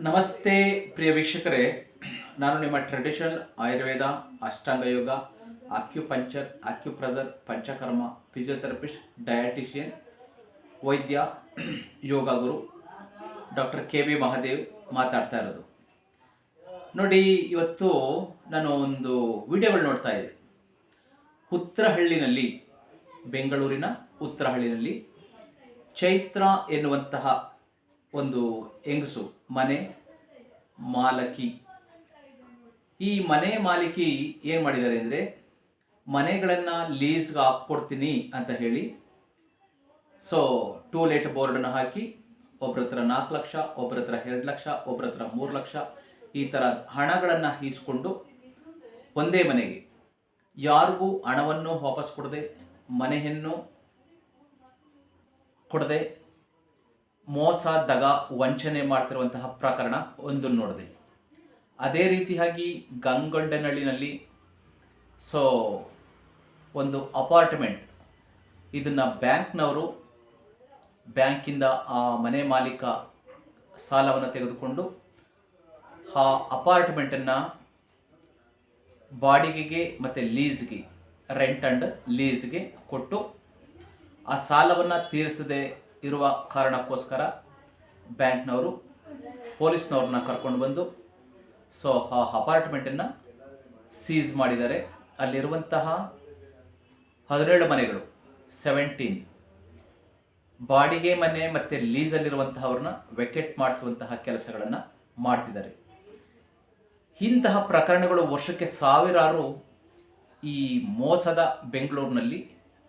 ನಮಸ್ತೆ ಪ್ರಿಯ ವೀಕ್ಷಕರೇ, ನಾನು ನಿಮ್ಮ ಟ್ರೆಡಿಷನಲ್ ಆಯುರ್ವೇದ, ಅಷ್ಟಾಂಗ ಯೋಗ, ಆಕ್ಯುಪಂಚರ್, ಆಕ್ಯುಪ್ರೆಷರ್, ಪಂಚಕರ್ಮ, ಫಿಸಿಯೋಥೆರಪಿಸ್ಟ್, ಡಯಾಟಿಷಿಯನ್, ವೈದ್ಯ, ಯೋಗ ಗುರು ಡಾಕ್ಟರ್ ಕೆ.ಬಿ. ಮಹಾದೇವ್ ಮಾತಾಡ್ತಾ ಇರೋದು. ನೋಡಿ, ಇವತ್ತು ನಾನು ಒಂದು ವಿಡಿಯೋಗಳು ನೋಡ್ತಾ ಇದ್ದೆ. ಉತ್ತರಹಳ್ಳಿನಲ್ಲಿ, ಬೆಂಗಳೂರಿನ ಉತ್ತರಹಳ್ಳಿನಲ್ಲಿ ಚೈತ್ರ ಎನ್ನುವಂತಹ ಒಂದು ಹೆಂಗಸು, ಮನೆ ಮಾಲಕಿ. ಈ ಮನೆ ಮಾಲಕಿ ಏನು ಮಾಡಿದ್ದಾರೆ ಅಂದರೆ, ಮನೆಗಳನ್ನು ಲೀಸ್ಗೆ ಹಾಕ್ಕೊಡ್ತೀನಿ ಅಂತ ಹೇಳಿ ಟೂ ಲೆಟ್ ಬೋರ್ಡನ್ನು ಹಾಕಿ ಒಬ್ಬರ ಹತ್ರ 4 ಲಕ್ಷ, ಒಬ್ಬರ ಹತ್ರ 2 ಲಕ್ಷ, ಒಬ್ಬರ ಹತ್ರ 3 ಲಕ್ಷ ಈ ಥರ ಹಣಗಳನ್ನು ಈಸ್ಕೊಂಡು ಒಂದೇ ಮನೆಗೆ ಯಾರಿಗೂ ಹಣವನ್ನು ವಾಪಸ್ ಕೊಡದೆ, ಮನೆಯನ್ನು ಕೊಡದೆ ಮೋಸ, ದಗ, ವಂಚನೆ ಮಾಡ್ತಿರುವಂತಹ ಪ್ರಕರಣ ಒಂದು ನೋಡಿದೆ. ಅದೇ ರೀತಿಯಾಗಿ ಗಂಗೊಂಡನಹಳ್ಳಿನಲ್ಲಿ ಒಂದು ಅಪಾರ್ಟ್ಮೆಂಟ್, ಇದನ್ನು ಬ್ಯಾಂಕಿಂದ ಆ ಮನೆ ಮಾಲೀಕ ಸಾಲವನ್ನು ತೆಗೆದುಕೊಂಡು ಆ ಅಪಾರ್ಟ್ಮೆಂಟನ್ನು ಬಾಡಿಗೆಗೆ ಮತ್ತು ಲೀಸ್ಗೆ, ರೆಂಟ್ ಆ್ಯಂಡ್ ಲೀಸ್ಗೆ ಕೊಟ್ಟು ಆ ಸಾಲವನ್ನು ತೀರಿಸದೆ ಇರುವ ಕಾರಣಕ್ಕೋಸ್ಕರ ಬ್ಯಾಂಕ್ನವರು ಪೊಲೀಸ್ನವ್ರನ್ನ ಕರ್ಕೊಂಡು ಬಂದು ಆ ಅಪಾರ್ಟ್ಮೆಂಟನ್ನು ಸೀಸ್ ಮಾಡಿದ್ದಾರೆ. ಅಲ್ಲಿರುವಂತಹ 17 ಮನೆಗಳು, 17 ಬಾಡಿಗೆ ಮನೆ ಮತ್ತು ಲೀಸಲ್ಲಿರುವಂತಹವ್ರನ್ನ ವೆಕೆಟ್ ಮಾಡಿಸುವಂತಹ ಕೆಲಸಗಳನ್ನು ಮಾಡ್ತಿದ್ದಾರೆ. ಇಂತಹ ಪ್ರಕರಣಗಳು ವರ್ಷಕ್ಕೆ ಸಾವಿರಾರು ಈ ಮೋಸದ ಬೆಂಗಳೂರಿನಲ್ಲಿ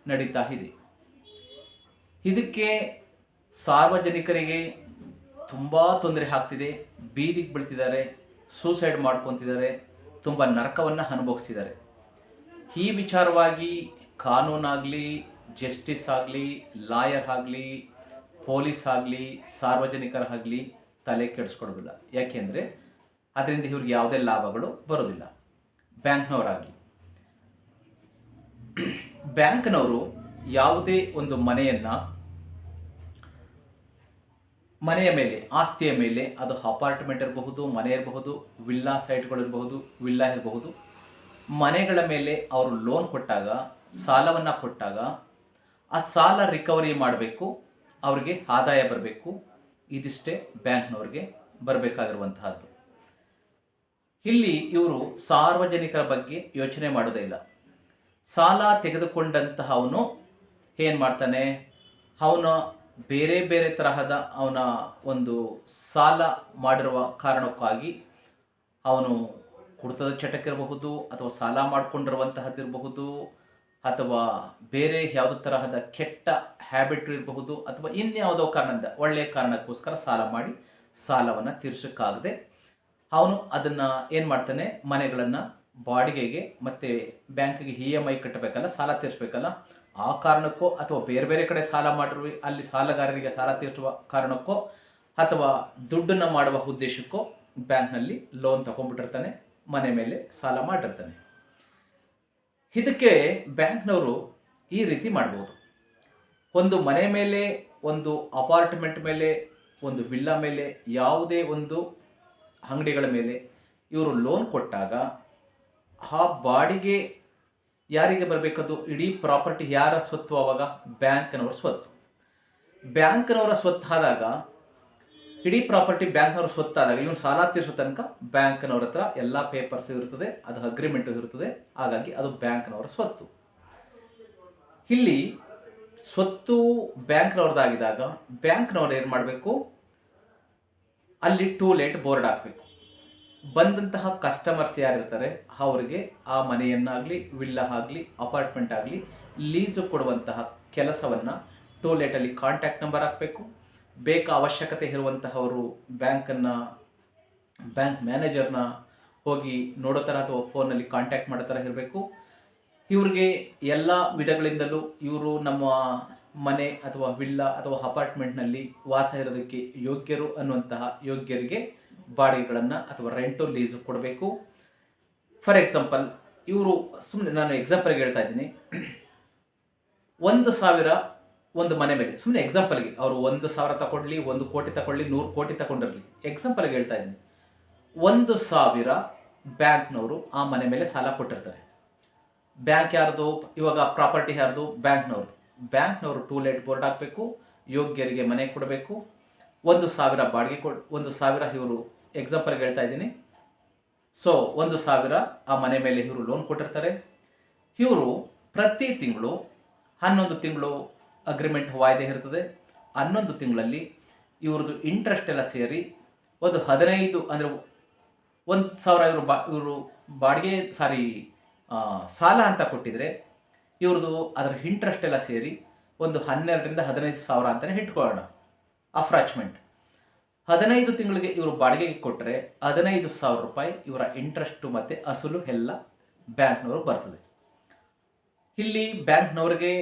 ನಡೀತಾ ಇದೆ. ಇದಕ್ಕೆ ಸಾರ್ವಜನಿಕರಿಗೆ ತುಂಬ ತೊಂದರೆ ಆಗ್ತಿದೆ. ಬೀದಿಗೆ ಬೀಳ್ತಿದ್ದಾರೆ, ಸೂಸೈಡ್ ಮಾಡ್ಕೊತಿದ್ದಾರೆ, ತುಂಬ ನರಕವನ್ನು ಅನುಭವಿಸ್ತಿದ್ದಾರೆ. ಈ ವಿಚಾರವಾಗಿ ಕಾನೂನಾಗಲಿ, ಜಸ್ಟಿಸ್ ಆಗಲಿ, ಲಾಯರ್ ಆಗಲಿ, ಪೊಲೀಸ್ ಆಗಲಿ, ಸಾರ್ವಜನಿಕರಾಗಲಿ ತಲೆ ಕೆಡಿಸ್ಕೊಡೋದಿಲ್ಲ. ಯಾಕೆಂದರೆ ಅದರಿಂದ ಇವ್ರಿಗೆ ಯಾವುದೇ ಲಾಭಗಳು ಬರೋದಿಲ್ಲ. ಬ್ಯಾಂಕ್ನವರು ಯಾವುದೇ ಒಂದು ಮನೆಯ ಮೇಲೆ, ಆಸ್ತಿಯ ಮೇಲೆ, ಅದು ಅಪಾರ್ಟ್ಮೆಂಟ್ ಇರಬಹುದು, ಮನೆ ಇರಬಹುದು, ವಿಲ್ಲಾ ಸೈಟ್ಗಳಿರಬಹುದು, ವಿಲ್ಲಾ ಇರಬಹುದು, ಮನೆಗಳ ಮೇಲೆ ಅವರು ಲೋನ್ ಕೊಟ್ಟಾಗ, ಸಾಲವನ್ನು ಕೊಟ್ಟಾಗ ಆ ಸಾಲ ರಿಕವರಿ ಮಾಡಬೇಕು, ಅವ್ರಿಗೆ ಆದಾಯ ಬರಬೇಕು. ಇದಿಷ್ಟೇ ಬ್ಯಾಂಕ್ನವ್ರಿಗೆ ಬರಬೇಕಾಗಿರುವಂತಹದ್ದು. ಇಲ್ಲಿ ಇವರು ಸಾರ್ವಜನಿಕರ ಬಗ್ಗೆ ಯೋಚನೆ ಮಾಡೋದೇ ಇಲ್ಲ. ಸಾಲ ತೆಗೆದುಕೊಂಡಂತಹವನು ಏನು ಮಾಡ್ತಾನೆ, ಅವನ ಬೇರೆ ಬೇರೆ ತರಹದ ಅವನ ಒಂದು ಸಾಲ ಮಾಡಿರುವ ಕಾರಣಕ್ಕಾಗಿ ಅವನು ಕುಡಿತದ ಚಟಕ್ಕಿರಬಹುದು, ಅಥವಾ ಸಾಲ ಮಾಡಿಕೊಂಡಿರುವಂತಹದ್ದಿರಬಹುದು, ಅಥವಾ ಬೇರೆ ಯಾವುದೋ ತರಹದ ಕೆಟ್ಟ ಹ್ಯಾಬಿಟ್ ಇರಬಹುದು, ಅಥವಾ ಇನ್ಯಾವುದೋ ಕಾರಣದಿಂದ ಒಳ್ಳೆಯ ಕಾರಣಕ್ಕೋಸ್ಕರ ಸಾಲ ಮಾಡಿ ಸಾಲವನ್ನು ತೀರ್ಸೋಕ್ಕಾಗದೆ ಅವನು ಅದನ್ನು ಏನು ಮಾಡ್ತಾನೆ, ಮನೆಗಳನ್ನು ಬಾಡಿಗೆಗೆ ಮತ್ತು ಬ್ಯಾಂಕಿಗೆ EMI ಕಟ್ಟಬೇಕಲ್ಲ, ಸಾಲ ತೀರಿಸಬೇಕಲ್ಲ, ಆ ಕಾರಣಕ್ಕೋ ಅಥವಾ ಬೇರೆ ಬೇರೆ ಕಡೆ ಸಾಲ ಮಾಡಿರುವ ಅಲ್ಲಿ ಸಾಲಗಾರರಿಗೆ ಸಾಲ ತೀರಿಸುವ ಕಾರಣಕ್ಕೋ ಅಥವಾ ದುಡ್ಡನ್ನು ಮಾಡುವ ಉದ್ದೇಶಕ್ಕೋ ಬ್ಯಾಂಕ್ನಲ್ಲಿ ಲೋನ್ ತಗೊಂಡ್ಬಿಟ್ಟಿರ್ತಾನೆ, ಮನೆ ಮೇಲೆ ಸಾಲ ಮಾಡಿರ್ತಾನೆ. ಇದಕ್ಕೆ ಬ್ಯಾಂಕ್ನವರು ಈ ರೀತಿ ಮಾಡ್ಬೋದು. ಒಂದು ಮನೆ ಮೇಲೆ, ಒಂದು ಅಪಾರ್ಟ್ಮೆಂಟ್ ಮೇಲೆ, ಒಂದು ವಿಲ್ಲಾ ಮೇಲೆ, ಯಾವುದೇ ಒಂದು ಅಂಗಡಿಗಳ ಮೇಲೆ ಇವರು ಲೋನ್ ಕೊಟ್ಟಾಗ ಆ ಬಾಡಿಗೆ ಯಾರಿಗೆ ಬರಬೇಕದು? ಇಡೀ ಪ್ರಾಪರ್ಟಿ ಯಾರ ಸ್ವತ್ತು? ಆವಾಗ ಬ್ಯಾಂಕ್ನವರ ಸ್ವತ್ತು. ಬ್ಯಾಂಕ್ನವರ ಸ್ವತ್ತಾದಾಗ, ಇಡೀ ಪ್ರಾಪರ್ಟಿ ಬ್ಯಾಂಕ್ನವರ ಸ್ವತ್ತಾದಾಗ ಇವನು ಸಾಲ ತೀರಿಸೋ ತನಕ ಬ್ಯಾಂಕ್ನವ್ರ ಹತ್ರ ಎಲ್ಲ ಪೇಪರ್ಸ್ ಇರ್ತದೆ, ಅದು ಅಗ್ರಿಮೆಂಟು ಇರ್ತದೆ. ಹಾಗಾಗಿ ಅದು ಬ್ಯಾಂಕ್ನವರ ಸ್ವತ್ತು. ಇಲ್ಲಿ ಸ್ವತ್ತು ಬ್ಯಾಂಕ್ನವ್ರದ್ದಾಗಿದ್ದಾಗ ಬ್ಯಾಂಕ್ನವ್ರು ಏನು ಮಾಡಬೇಕು, ಅಲ್ಲಿ ಟೂ ಲೆಟ್ ಬೋರ್ಡ್ ಹಾಕಬೇಕು. ಬಂದಂತಹ ಕಸ್ಟಮರ್ಸ್ ಯಾರಿರ್ತಾರೆ ಅವರಿಗೆ ಆ ಮನೆಯನ್ನಾಗಲಿ, ವಿಲ್ಲಾ ಆಗಲಿ, ಅಪಾರ್ಟ್ಮೆಂಟ್ ಆಗಲಿ ಲೀಸು ಕೊಡುವಂತಹ ಕೆಲಸವನ್ನು ಟೂ ಲೆಟಲ್ಲಿ ಕಾಂಟ್ಯಾಕ್ಟ್ ನಂಬರ್ ಹಾಕಬೇಕು. ಅವಶ್ಯಕತೆ ಇರುವಂತಹವರು ಬ್ಯಾಂಕ್ ಮ್ಯಾನೇಜರ್ನ ಹೋಗಿ ನೋಡೋ ಥರ ಅಥವಾ ಫೋನಲ್ಲಿ ಕಾಂಟ್ಯಾಕ್ಟ್ ಮಾಡೋ ಥರ ಇರಬೇಕು. ಇವ್ರಿಗೆ ಎಲ್ಲ ವಿಧಗಳಿಂದಲೂ ಇವರು ನಮ್ಮ ಮನೆ ಅಥವಾ ವಿಲ್ಲಾ ಅಥವಾ ಅಪಾರ್ಟ್ಮೆಂಟ್ನಲ್ಲಿ ವಾಸ ಇರೋದಕ್ಕೆ ಯೋಗ್ಯರು ಅನ್ನುವಂತಹ ಯೋಗ್ಯರಿಗೆ ಬಾಡಿಗೆಗಳನ್ನು ಅಥವಾ ರೆಂಟು ಲೀಸು ಕೊಡಬೇಕು. ಫಾರ್ ಎಕ್ಸಾಂಪಲ್, ಇವರು ಸುಮ್ಮನೆ ನಾನು ಎಕ್ಸಾಂಪಲ್ಗೆ ಹೇಳ್ತಾ ಇದ್ದೀನಿ, 1,000 ಒಂದು ಮನೆ ಮೇಲೆ ಸುಮ್ಮನೆ ಎಕ್ಸಾಂಪಲ್ಗೆ ಅವರು 1,000 ತಗೊಳ್ಳಿ, 1 ಕೋಟಿ ತಗೊಳ್ಳಿ, 100 ಕೋಟಿ ತಗೊಂಡಿರಲಿ, ಎಕ್ಸಾಂಪಲ್ಗೆ ಹೇಳ್ತಾ ಇದ್ದೀನಿ. 1,000 ಬ್ಯಾಂಕ್ನವರು ಆ ಮನೆ ಮೇಲೆ ಸಾಲ ಕೊಟ್ಟಿರ್ತಾರೆ. ಬ್ಯಾಂಕ್ ಯಾರ್ದು? ಇವಾಗ ಪ್ರಾಪರ್ಟಿ ಯಾರ್ದು? ಬ್ಯಾಂಕ್ನವರು. ಬ್ಯಾಂಕ್ನವರು ಟೂಲೆಟ್ ಬೋರ್ಡ್ ಹಾಕಬೇಕು, ಯೋಗ್ಯರಿಗೆ ಮನೆ ಕೊಡಬೇಕು, 1,000 ಬಾಡಿಗೆ 1,000 ಇವರು ಎಕ್ಸಾಂಪಲ್ಗೆ ಹೇಳ್ತಾ ಇದ್ದೀನಿ. ಸೊ 1,000 ಆ ಮನೆ ಮೇಲೆ ಇವರು ಲೋನ್ ಕೊಟ್ಟಿರ್ತಾರೆ. ಇವರು ಪ್ರತಿ ತಿಂಗಳು 11 ತಿಂಗಳು ಅಗ್ರಿಮೆಂಟ್ ವಾಯ್ದೆ ಇರ್ತದೆ. 11 ತಿಂಗಳಲ್ಲಿ ಇವ್ರದ್ದು ಇಂಟ್ರೆಸ್ಟ್ ಎಲ್ಲ ಸೇರಿ ಒಂದು 15 ಅಂದರೆ 1,000 ಇವರು ಬಾಡಿಗೆ ಸಾಲ ಅಂತ ಕೊಟ್ಟಿದ್ರೆ ಇವ್ರದ್ದು ಅದರ ಇಂಟ್ರೆಸ್ಟ್ ಎಲ್ಲ ಸೇರಿ ಒಂದು 12ರಿಂದ 15,000 ಅಂತಲೇ ಇಟ್ಕೊಳ್ಳೋಣ, ಅಪ್ರಾಕ್ಸಿಮೇಟ್. 15 ತಿಂಗಳಿಗೆ ಇವರು ಬಾಡಿಗೆಗೆ ಕೊಟ್ಟರೆ 15,000 ರೂಪಾಯಿ ಇವರ ಇಂಟ್ರೆಸ್ಟು ಮತ್ತು ಅಸಲು ಎಲ್ಲ ಬ್ಯಾಂಕ್ನವರು ಬರ್ತದೆ. ಇಲ್ಲಿ ಬ್ಯಾಂಕ್ನವ್ರಿಗೆ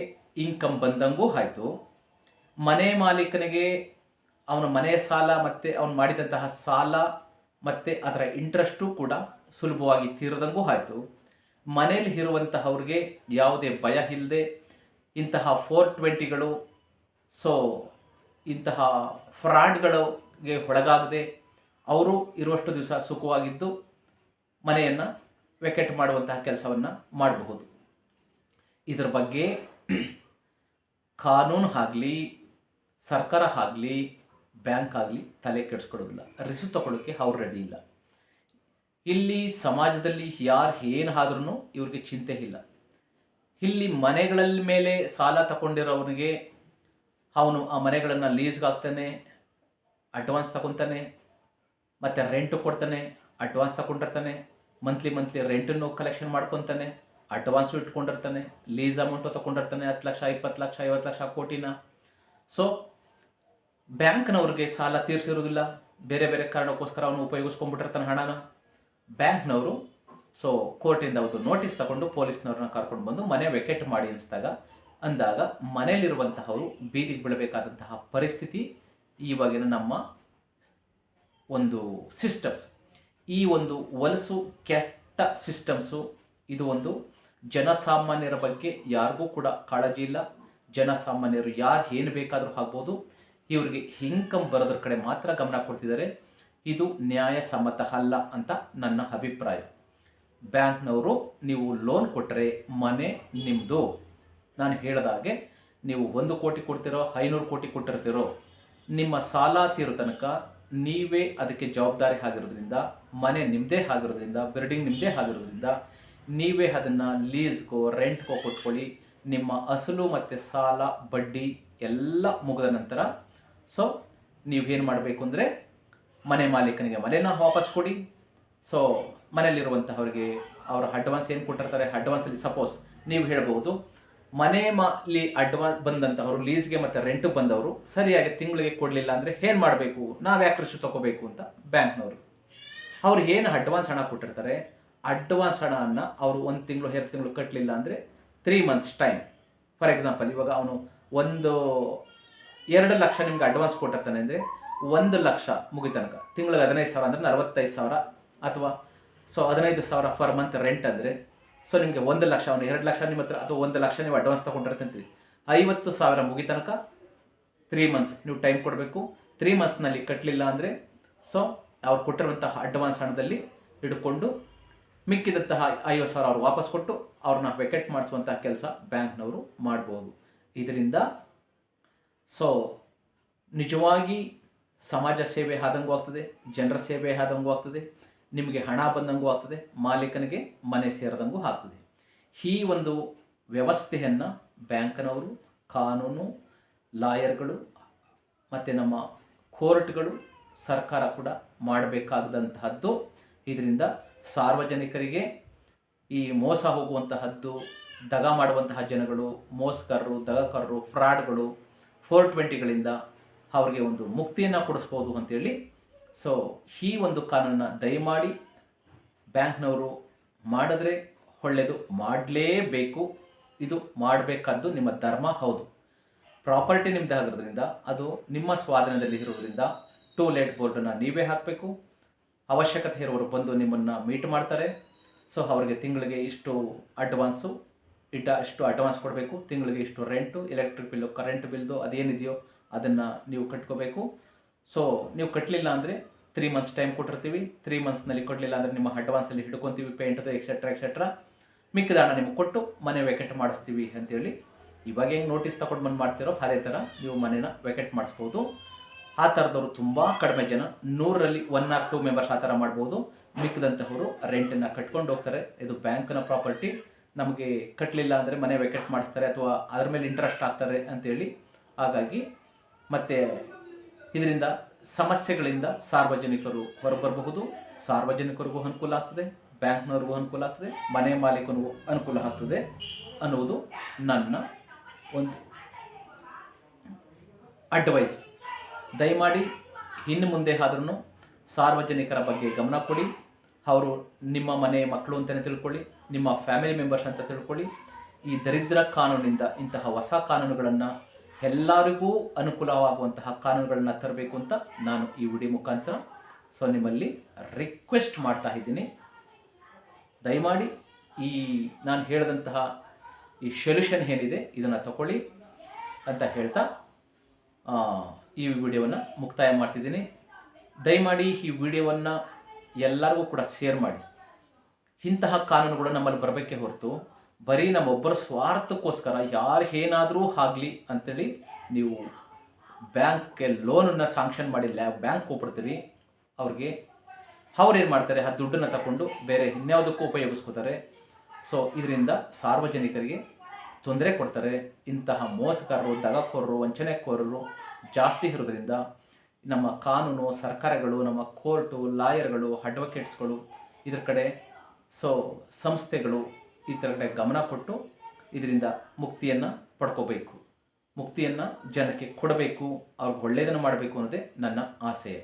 ಇನ್ಕಮ್ ಬಂದಂಗೂ ಆಯಿತು, ಮನೆ ಮಾಲೀಕನಿಗೆ ಅವನ ಮನೆಯ ಸಾಲ ಮತ್ತು ಅವನು ಮಾಡಿದಂತಹ ಸಾಲ ಮತ್ತು ಅದರ ಇಂಟ್ರೆಸ್ಟು ಕೂಡ ಸುಲಭವಾಗಿ ತೀರದಂಗೂ ಆಯಿತು. ಮನೆಯಲ್ಲಿ ಇರುವಂತಹವ್ರಿಗೆ ಯಾವುದೇ ಭಯ ಇಲ್ಲದೆ ಇಂತಹ 420ಗಳು, ಸೊ ಇಂತಹ ಫ್ರಾಡ್ಗಳಿಗೆ ಒಳಗಾಗದೆ ಅವರು ಇರುವಷ್ಟು ದಿವಸ ಸುಖವಾಗಿದ್ದು ಮನೆಯನ್ನು ವೆಕೆಟ್ ಮಾಡುವಂತಹ ಕೆಲಸವನ್ನು ಮಾಡಬಹುದು. ಇದರ ಬಗ್ಗೆ ಕಾನೂನು ಆಗಲಿ, ಸರ್ಕಾರ ಆಗಲಿ, ಬ್ಯಾಂಕ್ ಆಗಲಿ ತಲೆ ಕೆಡಿಸ್ಕೊಳ್ಳೋದಿಲ್ಲ. ರಿಸ್ಕ್ ತಗೊಳ್ಳೋಕ್ಕೆ ಅವ್ರು ರೆಡಿ ಇಲ್ಲ. ಇಲ್ಲಿ ಸಮಾಜದಲ್ಲಿ ಯಾರು ಏನು ಆದ್ರೂ ಇವ್ರಿಗೆ ಚಿಂತೆ ಇಲ್ಲ. ಇಲ್ಲಿ ಮನೆಗಳ ಮೇಲೆ ಸಾಲ ತಗೊಂಡಿರೋವನಿಗೆ ಅವನು ಆ ಮನೆಗಳನ್ನು ಲೀಸ್ಗೆ ಹಾಕ್ತಾನೆ, ಅಡ್ವಾನ್ಸ್ ತಗೊತಾನೆ, ಮತ್ತು ರೆಂಟು ಕೊಡ್ತಾನೆ, ಅಡ್ವಾನ್ಸ್ ತಗೊಂಡಿರ್ತಾನೆ, ಮಂತ್ಲಿ ರೆಂಟನ್ನು ಕಲೆಕ್ಷನ್ ಮಾಡ್ಕೊತಾನೆ, ಅಡ್ವಾನ್ಸು ಇಟ್ಕೊಂಡಿರ್ತಾನೆ, ಲೀಸ್ ಅಮೌಂಟು ತಗೊಂಡಿರ್ತಾನೆ, 10 ಲಕ್ಷ, 20 ಲಕ್ಷ, 50 ಲಕ್ಷ, ಕೋಟಿನ. ಸೊ ಬ್ಯಾಂಕ್ನವ್ರಿಗೆ ಸಾಲ ತೀರಿಸಿರೋದಿಲ್ಲ, ಬೇರೆ ಬೇರೆ ಕಾರಣಕ್ಕೋಸ್ಕರ ಅವನು ಉಪಯೋಗಿಸ್ಕೊಂಡ್ಬಿಟ್ಟಿರ್ತಾನೆ ಹಣನ. ಬ್ಯಾಂಕ್ನವರು ಸೊ ಕೋರ್ಟಿಂದ ಅವತ್ತು ನೋಟಿಸ್ ತಗೊಂಡು ಪೊಲೀಸ್ನವ್ರನ್ನ ಕರ್ಕೊಂಡು ಬಂದು ಮನೆ ವೆಕೆಟ್ ಮಾಡಿ ಅಂದಾಗ ಮನೆಯಲ್ಲಿರುವಂತಹವರು ಬೀದಿಗೆ ಬೀಳಬೇಕಾದಂತಹ ಪರಿಸ್ಥಿತಿ ಇವಾಗಿನ ನಮ್ಮ ಒಂದು ಸಿಸ್ಟಮ್ಸ್. ಈ ಒಂದು ಹೊಲಸು ಕೆಟ್ಟ ಸಿಸ್ಟಮ್ಸು, ಇದು ಒಂದು ಜನಸಾಮಾನ್ಯರ ಬಗ್ಗೆ ಯಾರಿಗೂ ಕೂಡ ಕಾಳಜಿ ಇಲ್ಲ. ಜನಸಾಮಾನ್ಯರು ಯಾರು ಏನು ಬೇಕಾದರೂ ಆಗ್ಬೋದು, ಇವರಿಗೆ ಇನ್ಕಮ್ ಬರೋದ್ರ ಕಡೆ ಮಾತ್ರ ಗಮನ ಕೊಡ್ತಿದ್ದಾರೆ. ಇದು ನ್ಯಾಯಸಮ್ಮತ ಅಲ್ಲ ಅಂತ ನನ್ನ ಅಭಿಪ್ರಾಯ. ಬ್ಯಾಂಕ್ನವರು ನೀವು ಲೋನ್ ಕೊಟ್ಟರೆ ಮನೆ ನಿಮ್ಮದು. ನಾನು ಹೇಳಿದಾಗೆ ನೀವು 1 ಕೋಟಿ ಕೊಡ್ತಿರೋ, 500 ಕೋಟಿ ಕೊಟ್ಟಿರ್ತಿರೋ, ನಿಮ್ಮ ಸಾಲ ತೀರೋ ತನಕ ನೀವೇ ಅದಕ್ಕೆ ಜವಾಬ್ದಾರಿ ಆಗಿರೋದ್ರಿಂದ, ಮನೆ ನಿಮ್ಮದೇ ಆಗಿರೋದ್ರಿಂದ, ಬಿಲ್ಡಿಂಗ್ ನಿಮ್ಮದೇ ಆಗಿರೋದ್ರಿಂದ ನೀವೇ ಅದನ್ನು ಲೀಸ್ಗೋ ರೆಂಟ್ಗೋ ಕೊಟ್ಕೊಳ್ಳಿ. ನಿಮ್ಮ ಅಸಲು ಮತ್ತು ಸಾಲ ಬಡ್ಡಿ ಎಲ್ಲ ಮುಗಿದ ನಂತರ ಸೊ ನೀವೇನು ಮಾಡಬೇಕು ಅಂದರೆ ಮನೆ ಮಾಲೀಕನಿಗೆ ಮನೆನ ವಾಪಸ್ ಕೊಡಿ. ಸೊ ಮನೆಯಲ್ಲಿರುವಂತಹವ್ರಿಗೆ ಅವರ ಅಡ್ವಾನ್ಸ್ ಏನು ಕೊಟ್ಟಿರ್ತಾರೆ, ಅಡ್ವಾನ್ಸಲ್ಲಿ ಸಪೋಸ್ ನೀವು ಹೇಳ್ಬೋದು ಅಡ್ವಾನ್ಸ್ ಬಂದಂಥವ್ರು ಲೀಸ್ಗೆ ಮತ್ತು ರೆಂಟು ಬಂದವರು ಸರಿಯಾಗಿ ತಿಂಗಳಿಗೆ ಕೊಡಲಿಲ್ಲ ಅಂದರೆ ಏನು ಮಾಡಬೇಕು, ನಾವು ಯಾಕೆ ರಿಸ್ಕ್ ತಗೋಬೇಕು ಅಂತ ಬ್ಯಾಂಕ್ನವರು ಅವ್ರು ಏನು ಅಡ್ವಾನ್ಸ್ ಹಣ ಕೊಟ್ಟಿರ್ತಾರೆ, ಅಡ್ವಾನ್ಸ್ ಹಣವನ್ನು ಅವರು 1 ತಿಂಗಳು 2 ತಿಂಗಳು ಕಟ್ಟಲಿಲ್ಲ ಅಂದರೆ 3 ಮಂತ್ಸ್ ಟೈಮ್. ಫಾರ್ ಎಕ್ಸಾಂಪಲ್ ಇವಾಗ ಅವನು 2 ಲಕ್ಷ ನಿಮ್ಗೆ ಅಡ್ವಾನ್ಸ್ ಕೊಟ್ಟಿರ್ತಾನೆ ಅಂದರೆ 1 ಲಕ್ಷ ಮುಗಿತನಕ ತಿಂಗಳಿಗೆ 15,000 ಅಂದರೆ 45,000, ಅಥವಾ ಸೊ 15,000 ಪರ್ ಮಂತ್ ರೆಂಟ್ ಅಂದರೆ ಸೊ ನಿಮಗೆ 1 ಲಕ್ಷ, ಅವನು 2 ಲಕ್ಷ ನಿಮ್ಮ ಹತ್ರ ಅಥವಾ 1 ಲಕ್ಷ ನೀವು ಅಡ್ವಾನ್ಸ್ ತೊಗೊಂಡಿರ್ತೀರಿ, 50,000 ಮುಗಿತನಕ 3 ಮಂತ್ಸ್ ನೀವು ಟೈಮ್ ಕೊಡಬೇಕು. 3 ಮಂತ್ಸ್ನಲ್ಲಿ ಕಟ್ಟಲಿಲ್ಲ ಅಂದರೆ ಸೊ ಅವ್ರು ಕೊಟ್ಟಿರುವಂತಹ ಅಡ್ವಾನ್ಸ್ ಹಣದಲ್ಲಿ ಹಿಡ್ಕೊಂಡು ಮಿಕ್ಕಿದಂತಹ 50,000 ಅವ್ರು ವಾಪಸ್ ಕೊಟ್ಟು ಅವ್ರನ್ನ ವೆಕೆಟ್ ಮಾಡಿಸುವಂತಹ ಕೆಲಸ ಬ್ಯಾಂಕ್ನವರು ಮಾಡ್ಬೋದು. ಇದರಿಂದ ಸೊ ನಿಜವಾಗಿ ಸಮಾಜ ಸೇವೆ ಆದಂಗೂ ಆಗ್ತದೆ, ಜನರ ಸೇವೆ ಆದಂಗೂ ಆಗ್ತದೆ, ನಿಮಗೆ ಹಣ ಬಂದಂಗೂ ಆಗ್ತದೆ, ಮಾಲೀಕನಿಗೆ ಮನೆ ಸೇರಿದಂಗೂ ಆಗ್ತದೆ. ಈ ಒಂದು ವ್ಯವಸ್ಥೆಯನ್ನು ಬ್ಯಾಂಕ್ನವರು, ಕಾನೂನು, ಲಾಯರ್ಗಳು ಮತ್ತು ನಮ್ಮ ಕೋರ್ಟ್ಗಳು, ಸರ್ಕಾರ ಕೂಡ ಮಾಡಬೇಕಾದಂತಹದ್ದು. ಇದರಿಂದ ಸಾರ್ವಜನಿಕರಿಗೆ ಈ ಮೋಸ ಹೋಗುವಂತಹದ್ದು, ದಗ ಮಾಡುವಂತಹ ಜನಗಳು, ಮೋಸಗಾರರು, ದಗಕಾರರು, ಫ್ರಾಡ್ಗಳು, 420ಗಳಿಂದ ಅವರಿಗೆ ಒಂದು ಮುಕ್ತಿಯನ್ನು ಕೊಡಿಸ್ಬೋದು ಅಂತೇಳಿ. ಸೊ ಈ ಒಂದು ಕಾನೂನನ್ನು ದಯಮಾಡಿ ಬ್ಯಾಂಕ್ನವರು ಮಾಡಿದ್ರೆ ಒಳ್ಳೆಯದು, ಮಾಡಲೇಬೇಕು. ಇದು ಮಾಡಬೇಕಾದ್ದು ನಿಮ್ಮ ಧರ್ಮ ಹೌದು. ಪ್ರಾಪರ್ಟಿ ನಿಮ್ಮದೇ ಆಗಿರೋದ್ರಿಂದ, ಅದು ನಿಮ್ಮ ಸ್ವಾಧೀನದಲ್ಲಿ ಇರೋದ್ರಿಂದ ಟೂಲೆಟ್ ಬೋರ್ಡನ್ನು ನೀವೇ ಹಾಕಬೇಕು. ಅವಶ್ಯಕತೆ ಇರೋರು ಬಂದು ನಿಮ್ಮನ್ನು ಮೀಟ್ ಮಾಡ್ತಾರೆ. ಸೊ ಅವರಿಗೆ ತಿಂಗಳಿಗೆ ಇಷ್ಟು ಅಡ್ವಾನ್ಸು ಇಷ್ಟು ಅಡ್ವಾನ್ಸ್ ಕೊಡಬೇಕು, ತಿಂಗಳಿಗೆ ಇಷ್ಟು ರೆಂಟು, ಎಲೆಕ್ಟ್ರಿಕ್ ಬಿಲ್ಲು, ಕರೆಂಟ್ ಬಿಲ್ದು ಅದೇನಿದೆಯೋ ಅದನ್ನು ನೀವು ಕಟ್ಕೋಬೇಕು. ಸೊ ನೀವು ಕಟ್ಟಲಿಲ್ಲ ಅಂದರೆ 3 ಮಂತ್ಸ್ ಟೈಮ್ ಕೊಟ್ಟಿರ್ತೀವಿ. 3 ಮಂತ್ಸ್ನಲ್ಲಿ ಕೊಡಲಿಲ್ಲ ಅಂದರೆ ನಿಮ್ಮ ಅಡ್ವಾನ್ಸಲ್ಲಿ ಹಿಡ್ಕೊತೀವಿ, ಪೇಂಟ್ದು ಎಕ್ಸೆಟ್ರಾ ಮಿಕ್ಕಿದ ಹಣ ನಿಮಗೆ ಕೊಟ್ಟು ಮನೆ ವೆಕೆಟ್ ಮಾಡಿಸ್ತೀವಿ ಅಂತೇಳಿ. ಇವಾಗ ಹೆಂಗೆ ನೋಟಿಸ್ ತಗೊಂಡು ಬಂದು ಮಾಡ್ತಿರೋ ಅದೇ ಥರ ನೀವು ಮನೇನ ವೆಕೆಟ್ ಮಾಡಿಸ್ಬೋದು. ಆ ಥರದವರು ತುಂಬ ಕಡಿಮೆ ಜನ, 100ರಲ್ಲಿ 1 or 2 ಮೆಂಬರ್ಸ್ ಆ ಥರ ಮಾಡ್ಬೋದು. ಮಿಕ್ಕಿದಂಥವರು ರೆಂಟನ್ನು ಕಟ್ಕೊಂಡು ಹೋಗ್ತಾರೆ. ಇದು ಬ್ಯಾಂಕ್ನ ಪ್ರಾಪರ್ಟಿ, ನಮಗೆ ಕಟ್ಟಲಿಲ್ಲ ಅಂದರೆ ಮನೆ ವೆಕೆಟ್ ಮಾಡಿಸ್ತಾರೆ ಅಥವಾ ಅದರ ಮೇಲೆ ಇಂಟ್ರೆಸ್ಟ್ ಆಗ್ತಾರೆ ಅಂತೇಳಿ. ಹಾಗಾಗಿ ಮತ್ತು ಇದರಿಂದ ಸಮಸ್ಯೆಗಳಿಂದ ಸಾರ್ವಜನಿಕರು ಹೊರಬರಬಹುದು. ಸಾರ್ವಜನಿಕರಿಗೂ ಅನುಕೂಲ ಆಗ್ತದೆ, ಬ್ಯಾಂಕ್ನವ್ರಿಗೂ ಅನುಕೂಲ ಆಗ್ತದೆ, ಮನೆ ಮಾಲೀಕನಿಗೂ ಅನುಕೂಲ ಆಗ್ತದೆ ಅನ್ನುವುದು ನನ್ನ ಒಂದು ಅಡ್ವೈಸ್. ದಯಮಾಡಿ ಇನ್ನು ಮುಂದೆ ಆದ್ರೂ ಸಾರ್ವಜನಿಕರ ಬಗ್ಗೆ ಗಮನ ಕೊಡಿ. ಅವರು ನಿಮ್ಮ ಮನೆ ಮಕ್ಕಳು ಅಂತಲೇ ತಿಳ್ಕೊಳ್ಳಿ, ನಿಮ್ಮ ಫ್ಯಾಮಿಲಿ ಮೆಂಬರ್ಸ್ ಅಂತ ತಿಳ್ಕೊಳ್ಳಿ. ಈ ದರಿದ್ರ ಕಾನೂನಿಂದ ಇಂತಹ ಹೊಸ ಕಾನೂನುಗಳನ್ನು, ಎಲ್ಲರಿಗೂ ಅನುಕೂಲವಾಗುವಂತಹ ಕಾನೂನುಗಳನ್ನು ತರಬೇಕು ಅಂತ ನಾನು ಈ ವಿಡಿಯೋ ಮುಖಾಂತರ ನಿಮ್ಮಲ್ಲಿ ರಿಕ್ವೆಸ್ಟ್ ಮಾಡ್ತಾ ಇದ್ದೀನಿ. ದಯಮಾಡಿ ಈ ನಾನು ಹೇಳಿದಂತಹ ಈ ಸೊಲ್ಯೂಷನ್ ಏನಿದೆ ಇದನ್ನು ತಗೊಳ್ಳಿ ಅಂತ ಹೇಳ್ತಾ ಈ ವಿಡಿಯೋವನ್ನು ಮುಕ್ತಾಯ ಮಾಡ್ತಿದ್ದೀನಿ. ದಯಮಾಡಿ ಈ ವಿಡಿಯೋವನ್ನು ಎಲ್ಲರಿಗೂ ಕೂಡ ಶೇರ್ ಮಾಡಿ. ಇಂತಹ ಕಾನೂನುಗಳು ನಮ್ಮಲ್ಲಿ ಬರಬೇಕೇ ಹೊರತು ಬರೀ ನಮ್ಮೊಬ್ಬರ ಸ್ವಾರ್ಥಕ್ಕೋಸ್ಕರ ಯಾರು ಏನಾದರೂ ಆಗಲಿ ಅಂಥೇಳಿ ನೀವು ಬ್ಯಾಂಕ್ಗೆ ಲೋನನ್ನು ಸಾಂಕ್ಷನ್ ಮಾಡಿ ಬ್ಯಾಂಕ್ ಹೋಗ್ಬಿಡ್ತೀರಿ. ಅವ್ರೇನು ಮಾಡ್ತಾರೆ, ಆ ದುಡ್ಡನ್ನು ತಗೊಂಡು ಬೇರೆ ಇನ್ಯಾವುದಕ್ಕೂ ಉಪಯೋಗಿಸ್ಕೋತಾರೆ. ಸೊ ಇದರಿಂದ ಸಾರ್ವಜನಿಕರಿಗೆ ತೊಂದರೆ ಕೊಡ್ತಾರೆ. ಇಂತಹ ಮೋಸಗಾರರು, ದಗಕೋರರು, ವಂಚನೆಕೋರರು ಜಾಸ್ತಿ ಇರೋದ್ರಿಂದ ನಮ್ಮ ಕಾನೂನು, ಸರ್ಕಾರಗಳು, ನಮ್ಮ ಕೋರ್ಟು, ಲಾಯರ್ಗಳು, ಅಡ್ವೊಕೇಟ್ಸ್ಗಳು ಇದ್ರ ಕಡೆ ಸಂಸ್ಥೆಗಳು ಈ ಥರ ಕಡೆ ಗಮನ ಕೊಟ್ಟು ಇದರಿಂದ ಮುಕ್ತಿಯನ್ನು ಪಡ್ಕೋಬೇಕು, ಮುಕ್ತಿಯನ್ನು ಜನಕ್ಕೆ ಕೊಡಬೇಕು, ಅವ್ರಿಗೆ ಒಳ್ಳೆಯದನ್ನು ಮಾಡಬೇಕು ಅನ್ನೋದೇ ನನ್ನ ಆಸೆ.